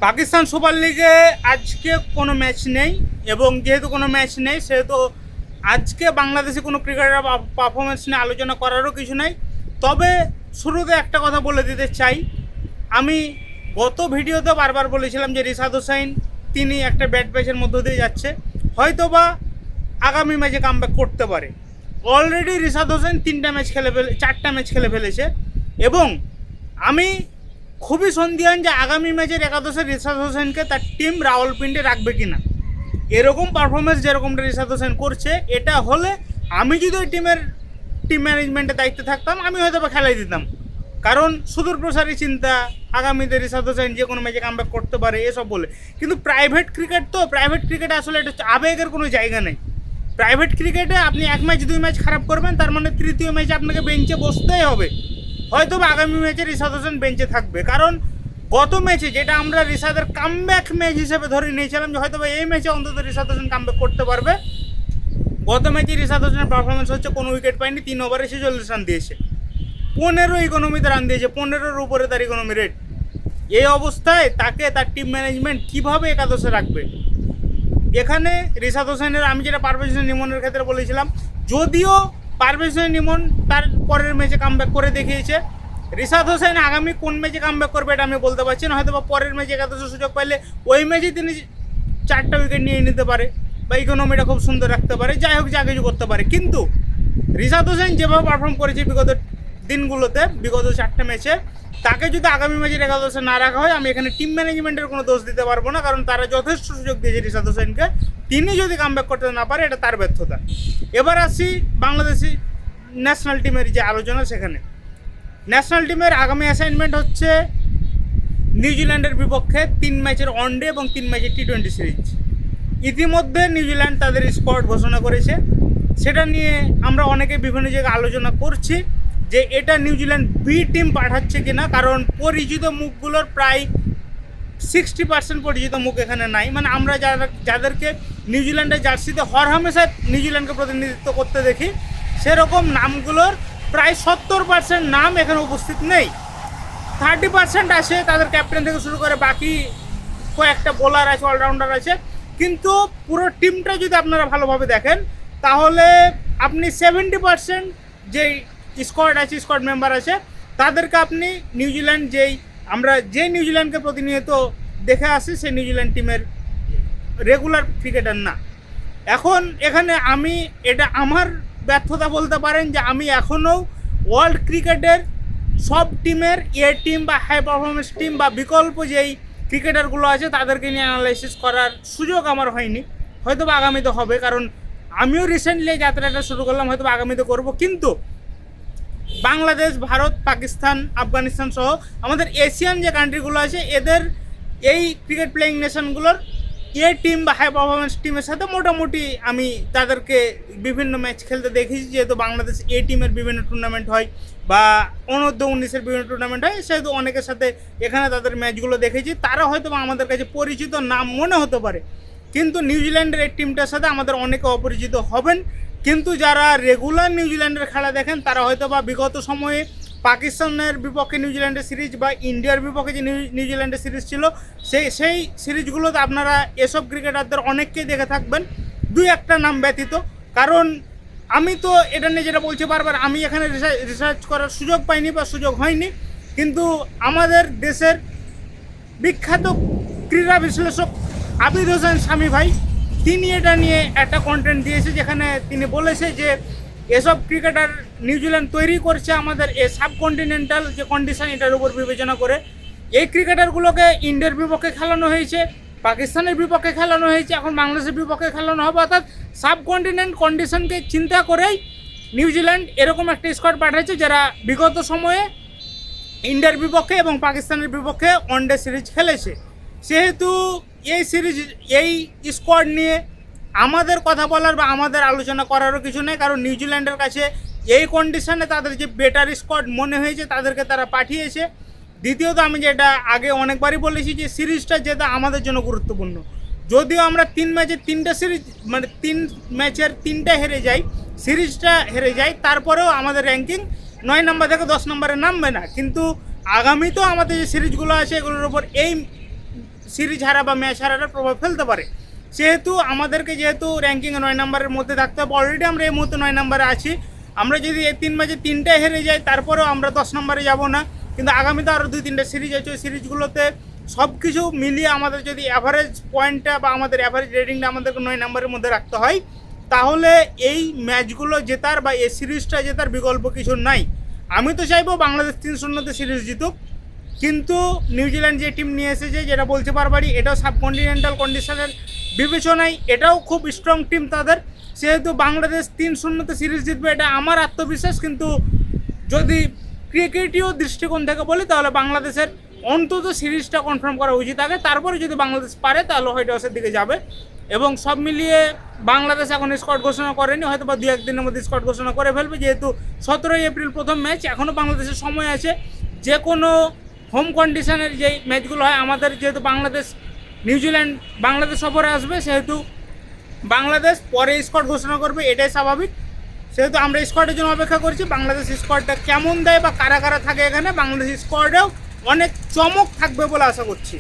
Pakistan super লিগে আজকে কোনো ম্যাচ নেই, এবং যেহেতু কোনো ম্যাচ নেই সেহেতু আজকে বাংলাদেশে কোনো ক্রিকেটার পারফরমেন্স নিয়ে আলোচনা করারও কিছু নেই। তবে শুরুতে একটা কথা বলে দিতে চাই, আমি গত ভিডিওতে বারবার বলেছিলাম যে রিশাদ হোসাইন তিনি একটা ব্যাড প্যাচের মধ্য দিয়ে যাচ্ছে, হয়তোবা আগামী ম্যাচে কামব্যাক করতে পারে। অলরেডি রিশাদ হোসেন 4টা ম্যাচ খেলে ফেলেছে, এবং আমি খুবই সন্দিহান যে আগামী ম্যাচের একাদশে রিশাদ হোসেনকে তার টিম রাওয়ালপিন্ডি রাখবে কিনা। এরকম পারফরমেন্স যেরকমটা রিশাদ হোসেন করছে, এটা হলে আমি যদি ওই টিম ম্যানেজমেন্টের দায়িত্বে থাকতাম আমি হয়তো বা খেলাই দিতাম, কারণ সুদূর প্রসারী চিন্তা, আগামীতে রিশাদ হোসেন যে কোনো ম্যাচে কামব্যাক করতে পারে এসব বলে। কিন্তু প্রাইভেট ক্রিকেটে আসলে এটা আবেগের কোনো জায়গা নেই। প্রাইভেট ক্রিকেটে আপনি 1 ম্যাচ 2 ম্যাচ খারাপ করবেন, তার মানে তৃতীয় ম্যাচে আপনাকে বেঞ্চে বসতেই হবে। হয়তো বা আগামী ম্যাচে রিশাদ হোসেন বেঞ্চে থাকবে, কারণ গত ম্যাচে যেটা আমরা রিশাদের কামব্যাক ম্যাচ হিসেবে ধরে নিয়েছিলাম যে হয়তো বা এই ম্যাচে অন্তত রিশাদ হোসেন কামব্যাক করতে পারবে, গত ম্যাচে রিশাদ হোসেনের পারফরমেন্স হচ্ছে কোনো উইকেট পায়নি, 3 ওভারে 46 রান দিয়েছে, 15 ইকোনমিতে রান দিয়েছে, 15-এর উপরে তার ইকোনমি রেট। এই অবস্থায় তাকে তার টিম ম্যানেজমেন্ট কীভাবে একাদশে রাখবে? এখানে রিশাদ হোসেনের, আমি যেটা পারভেজ হোসেন ইমনের ক্ষেত্রে বলেছিলাম, যদিও পারভেজ হোসেন ইমন তার পরের ম্যাচে কামব্যাক করে দেখিয়েছে, রিশাদ হোসেন আগামী কোন ম্যাচে কামব্যাক করবে এটা আমি বলতে পারছি না। হয়তো বা পরের ম্যাচে একাদশে সুযোগ পাইলে ওই ম্যাচে তিনি 4টা উইকেট নিয়ে নিতে পারে বা ইকোনমিটা খুব সুন্দর রাখতে পারে, যাই হোক যা কিছু করতে পারে। কিন্তু রিশাদ হোসেন যেভাবে পারফর্ম করেছে বিগত দিনগুলোতে, বিগত 4টা ম্যাচে, তাকে যদি আগামী ম্যাচের একাদশে না রাখা হয় আমি এখানে টিম ম্যানেজমেন্টের কোনো দোষ দিতে পারবো না, কারণ তারা যথেষ্ট সুযোগ দিয়েছে রিশাদ হোসেনকে, তিনি যদি কামব্যাক করতে না পারে এটা তার ব্যর্থতা। এবার আসি বাংলাদেশি ন্যাশনাল টিমের যে আলোচনা, সেখানে ন্যাশনাল টিমের আগামী অ্যাসাইনমেন্ট হচ্ছে নিউজিল্যান্ডের বিপক্ষে 3 ম্যাচের ওয়ানডে এবং 3 ম্যাচের টি-20 সিরিজ। ইতিমধ্যে নিউজিল্যান্ড তাদের স্কোয়াড ঘোষণা করেছে, সেটা নিয়ে আমরা অনেকে বিভিন্ন জায়গায় আলোচনা করছি যে এটা নিউজিল্যান্ড বি টিম পাঠাচ্ছে কিনা, কারণ পরিচিত মুখগুলোর প্রায় 60% পরিচিত মুখ এখানে নাই। মানে আমরা যাদেরকে নিউজিল্যান্ডের জার্সিতে হরহামেশা নিউজিল্যান্ডকে প্রতিনিধিত্ব করতে দেখি, সেরকম নামগুলোর প্রায় 70% নাম এখানে উপস্থিত নেই। 30% আছে তাদের ক্যাপ্টেন থেকে শুরু করে, বাকি কয়েকটা বোলার আছে, অলরাউন্ডার আছে। কিন্তু পুরো টিমটা যদি আপনারা ভালোভাবে দেখেন, তাহলে আপনি 70% যেই স্কোয়াড মেম্বার আছে তাদেরকে আপনি নিউজিল্যান্ড যে নিউজিল্যান্ডকে প্রতিনিয়ত দেখে আসি সেই নিউজিল্যান্ড টিমের রেগুলার ক্রিকেটার না। এখন এখানে আমি এটা আমার ব্যর্থতা বলতে পারেন যে আমি এখনও ওয়ার্ল্ড ক্রিকেটের সব টিমের টিম বা হাই পারফরমেন্স টিম বা বিকল্প যেই ক্রিকেটারগুলো আছে তাদেরকে নিয়ে অ্যানালাইসিস করার সুযোগ আমার হয়নি। হয়তো বা আগামীতে হবে, কারণ আমিও রিসেন্টলি যাত্রাটা শুরু করলাম, হয়তো বা আগামীতে করব। কিন্তু বাংলাদেশ, ভারত, পাকিস্তান, আফগানিস্তান সহ আমাদের এশিয়ান যে কান্ট্রিগুলো আছে, এদের এই ক্রিকেট প্লেয়িং নেশনগুলোর টিম বা হাই পারফরমেন্স টিমের সাথে মোটামুটি আমি তাদেরকে বিভিন্ন ম্যাচ খেলতে দেখেছি। যেহেতু বাংলাদেশ টিমের বিভিন্ন টুর্নামেন্ট হয় বা অনূর্ধ্ব-19-এর বিভিন্ন টুর্নামেন্ট হয়, সেহেতু অনেকের সাথে এখানে তাদের ম্যাচগুলো দেখেছি। তারা হয়তো বা আমাদের কাছে পরিচিত নাম মনে হতে পারে, কিন্তু নিউজিল্যান্ডের এই টিমটার সাথে আমাদের অনেকে অপরিচিত হবেন। কিন্তু যারা রেগুলার নিউজিল্যান্ডের খেলা দেখেন, তারা হয়তো বা বিগত সময়ে পাকিস্তানের বিপক্ষে নিউজিল্যান্ডের সিরিজ বা ইন্ডিয়ার বিপক্ষে যে নিউজিল্যান্ডের সিরিজ ছিল, সেই সিরিজগুলোতে আপনারা এসব ক্রিকেটারদের অনেককেই দেখে থাকবেন, 2-1টা নাম ব্যতীত। কারণ আমি তো এটা নিয়ে যেটা বলছি বারবার, আমি এখানে রিসার্চ করার সুযোগ পাইনি বা সুযোগ হয়নি, কিন্তু আমাদের দেশের বিখ্যাত ক্রীড়া বিশ্লেষক আবিদ হোসেন স্বামী ভাই, তিনি এটা নিয়ে একটা কন্টেন্ট দিয়েছে, যেখানে তিনি বলেছে যে এসব ক্রিকেটার নিউজিল্যান্ড তৈরি করছে আমাদের এই সাবকন্টিনেন্টাল যে কন্ডিশন, এটার উপর বিবেচনা করে এই ক্রিকেটারগুলোকে ইন্ডিয়ার বিপক্ষে খেলানো হয়েছে, পাকিস্তানের বিপক্ষে খেলানো হয়েছে, এখন বাংলাদেশের বিপক্ষে খেলানো হবে। অর্থাৎ সাবকন্টিনেন্ট কন্ডিশনকে চিন্তা করেই নিউজিল্যান্ড এরকম একটা স্কোয়াড পাঠিয়েছে যারা বিগত সময়ে ইন্ডিয়ার বিপক্ষে এবং পাকিস্তানের বিপক্ষে ওয়ানডে সিরিজ খেলেছে। সেহেতু এই স্কোয়াড নিয়ে আমাদের কথা বলার বা আমাদের আলোচনা করারও কিছু নেই, কারণ নিউজিল্যান্ডের কাছে এই কন্ডিশনে তাদের যে বেটার স্কোয়াড মনে হয়েছে তাদেরকে তারা পাঠিয়েছে। দ্বিতীয়ত, আমি যেটা আগে অনেকবারই বলেছি যে সিরিজটা যেটা আমাদের জন্য গুরুত্বপূর্ণ। যদিও আমরা 3 ম্যাচের 3টা সিরিজ, মানে 3 ম্যাচের 3টা হেরে যাই, সিরিজটা হেরে যাই, তারপরেও আমাদের র্যাঙ্কিং 9 নম্বর থেকে 10 নম্বরে নামবে না। কিন্তু আগামীতেও আমাদের যে সিরিজগুলো আছে এগুলোর উপর এই সিরিজ হারা বা ম্যাচ হারার প্রভাব ফেলতে পারে। সেহেতু আমাদেরকে যেহেতু র্যাঙ্কিংয়ে 9 নম্বরের মধ্যে থাকতে হবে, অলরেডি আমরা এই মুহূর্তে 9 নম্বরে আছি। আমরা যদি এই 3 ম্যাচে 3টায় হেরে যাই তারপরেও আমরা 10 নম্বরে যাব না, কিন্তু আগামীতে আরও 2-3টা সিরিজ আছে। ওই সিরিজগুলোতে সব কিছু মিলিয়ে আমাদের যদি অ্যাভারেজ পয়েন্টটা বা আমাদের অ্যাভারেজ রেটিংটা আমাদেরকে 9 নম্বরের মধ্যে রাখতে হয়, তাহলে এই ম্যাচগুলো জেতার বা এই সিরিজটা জেতার বিকল্প কিছু নাই। আমি তো চাইবো বাংলাদেশ 3-0 সিরিজ জিতুক, কিন্তু নিউজিল্যান্ড যে টিম নিয়ে এসেছে, যেটা বলতে পারবারই, এটাও সাবকন্টিনেন্টাল কন্ডিশনের বিবেচনায় এটাও খুব স্ট্রং টিম তাদের। সেহেতু বাংলাদেশ 3-0 সিরিজ জিতবে, এটা আমার আত্মবিশ্বাস। কিন্তু যদি ক্রিকেটীয় দৃষ্টিকোণ থেকে বলি, তাহলে বাংলাদেশের অন্তত সিরিজটা কনফার্ম করা উচিত আগে, তারপরে যদি বাংলাদেশ পারে তাহলে হোয়াইট হাউসের দিকে যাবে। এবং সব মিলিয়ে বাংলাদেশ এখন স্কোয়াড ঘোষণা করেনি, হয়তো বা 2-1 দিনের মধ্যে স্কোয়াড ঘোষণা করে ফেলবে, যেহেতু 17 এপ্রিল প্রথম ম্যাচ, এখনও বাংলাদেশের সময় আছে। যে কোনো হোম কন্ডিশনের যেই ম্যাচগুলো হয়, আমাদের যেহেতু নিউজিল্যান্ড বাংলাদেশ সফরে আসবে, সেহেতু বাংলাদেশ পরে স্কোয়াড ঘোষণা করবে, এটাই স্বাভাবিক। সেহেতু আমরা স্কোয়াডের জন্য অপেক্ষা করছি। বাংলাদেশ স্কোয়াডটা কেমন দেয় বা কারা কারা থাকে এখানে, বাংলাদেশ স্কোয়াডেও অনেক চমক থাকবে বলে আশা করছি।